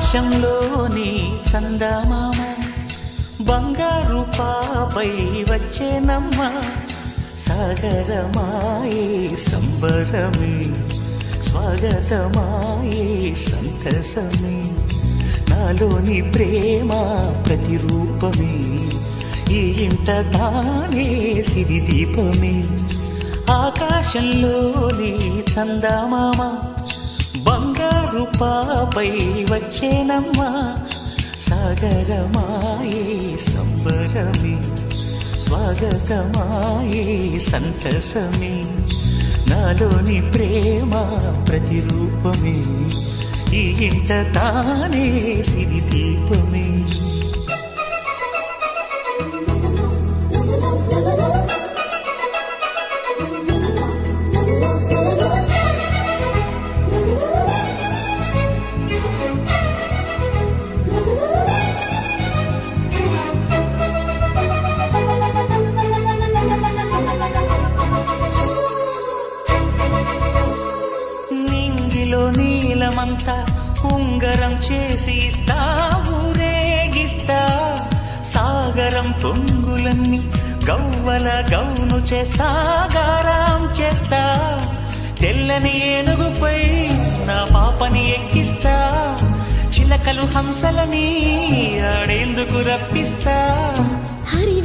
ఆకాశంలోని చందమామ బంగారు పాపై వచ్చేనమ్మ సాగరమాయే సంబరమే స్వాగతమాయే సంతసమే నాలోని ప్రేమ ప్రతిరూపమే ఈ ఇంట తానే సిరిదీపమే ఆకాశంలోని చందమామ బంగారు పాపై వచ్చేనమ్మా సాగరమాయే సంబరమే స్వాగతమాయే సంతసమే నాలోని ప్రేమ ప్రతిరూపమే ఈ ఇంట తానే సిరిదీపమే నీలమంతా ఉంగరం చేసి ఇస్తా ఊరేగిస్తా సాగరం పొంగులన్నీ గవ్వల గౌను చేస్తా గారాం చేస్తా తెల్లని ఏనుగుపై నా పాపని ఎక్కిస్తా చిలకలు హంసలని ఆడేందుకు రప్పిస్తా హరి